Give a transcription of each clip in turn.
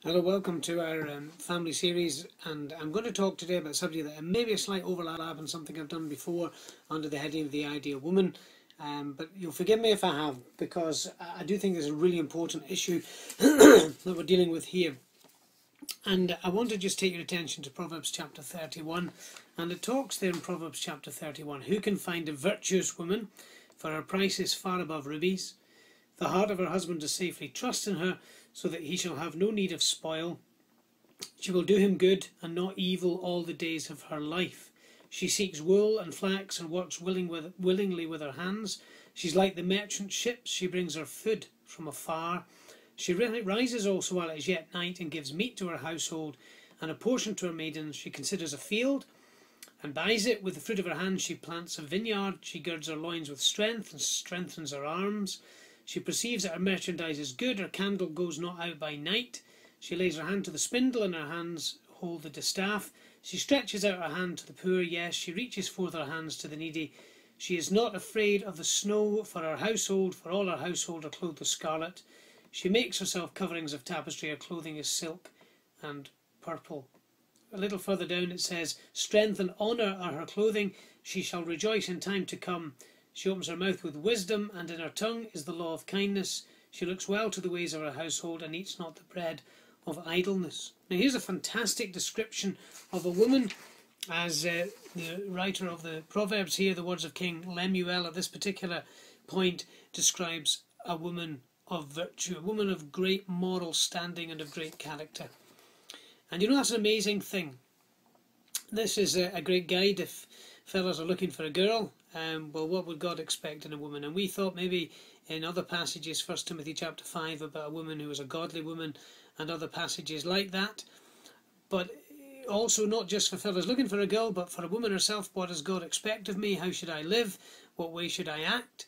Hello, welcome to our family series, and I'm going to talk today about something that may be a slight overlap and something I've done before under the heading of the ideal woman, but you'll forgive me if I have, because I do think there's a really important issue that we're dealing with here. And I want to just take your attention to Proverbs chapter 31, and it talks there in Proverbs chapter 31, who can find a virtuous woman, for her price is far above rubies. The heart of her husband does safely trust in her, so that he shall have no need of spoil. She will do him good and not evil all the days of her life. She seeks wool and flax and works willingly with her hands. She's like the merchant ships, she brings her food from afar. She rises also while it is yet night and gives meat to her household and a portion to her maidens. She considers a field and buys it. With the fruit of her hands she plants a vineyard. She girds her loins with strength and strengthens her arms. She perceives that her merchandise is good, her candle goes not out by night. She lays her hand to the spindle, and her hands hold the distaff. She stretches out her hand to the poor, yes, she reaches forth her hands to the needy. She is not afraid of the snow for her household, for all her household are clothed with scarlet. She makes herself coverings of tapestry, her clothing is silk and purple. A little further down it says, strength and honour are her clothing, she shall rejoice in time to come. She opens her mouth with wisdom, and in her tongue is the law of kindness. She looks well to the ways of her household, and eats not the bread of idleness. Now here's a fantastic description of a woman, as the writer of the Proverbs here, the words of King Lemuel at this particular point, describes a woman of virtue, a woman of great moral standing and of great character. And you know, that's an amazing thing. This is a great guide if fellas are looking for a girl. Well, what would God expect in a woman? And we thought maybe in other passages, 1 Timothy chapter 5, about a woman who was a godly woman, and other passages like that. But also not just for fellas looking for a girl, but for a woman herself. What does God expect of me? How should I live? What way should I act?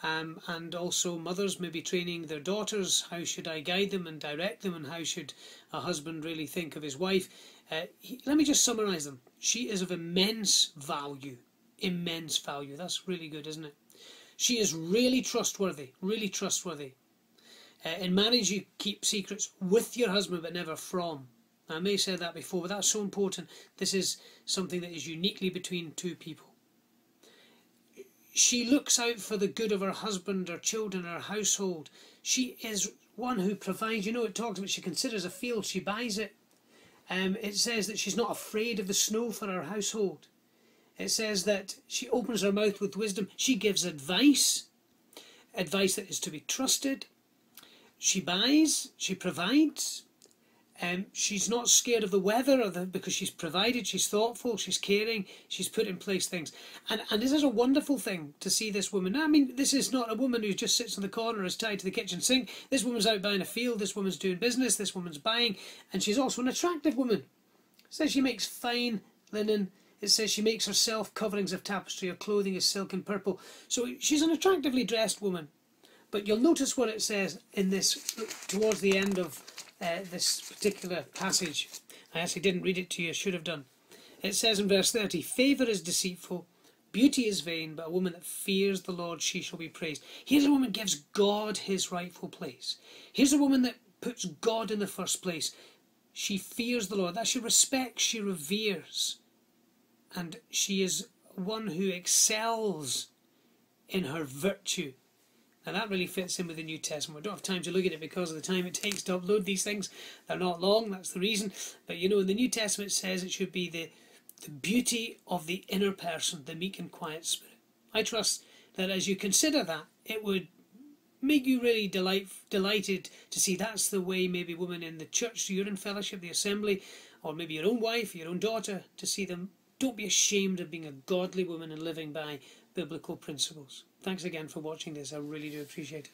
And also mothers maybe training their daughters. How should I guide them and direct them? And how should a husband really think of his wife? Let me just summarise them. She is of immense value. Immense value. That's really good, isn't it? She is really trustworthy. Really trustworthy. In marriage you keep secrets with your husband but never from. I may have said that before, but that's so important. This is something that is uniquely between two people. She looks out for the good of her husband, her children, her household. She is one who provides. You know, it talks about she considers a field, she buys it. It says that she's not afraid of the snow for her household. It says that she opens her mouth with wisdom. She gives advice, advice that is to be trusted. She buys, she provides. She's not scared of the weather because she's provided, she's thoughtful, she's caring, she's put in place things. And this is a wonderful thing to see this woman. I mean, this is not a woman who just sits in the corner, is tied to the kitchen sink. This woman's out buying a field, this woman's doing business, this woman's buying, and she's also an attractive woman. It says she makes fine linen. It says she makes herself coverings of tapestry, her clothing is silk and purple. So she's an attractively dressed woman. But you'll notice what it says in this, towards the end of this particular passage. I actually didn't read it to you, I should have done. It says in verse 30, favour is deceitful, beauty is vain, but a woman that fears the Lord, she shall be praised. Here's a woman who gives God his rightful place. Here's a woman that puts God in the first place. She fears the Lord, that she respects, she reveres. And she is one who excels in her virtue. Now that really fits in with the New Testament. We don't have time to look at it because of the time it takes to upload these things. They're not long, that's the reason. But you know, in the New Testament it says it should be the beauty of the inner person, the meek and quiet spirit. I trust that as you consider that, it would make you really delighted to see that's the way maybe women in the church, you're in fellowship, the assembly, or maybe your own wife, your own daughter, to see them. Don't be ashamed of being a godly woman and living by biblical principles. Thanks again for watching this. I really do appreciate it.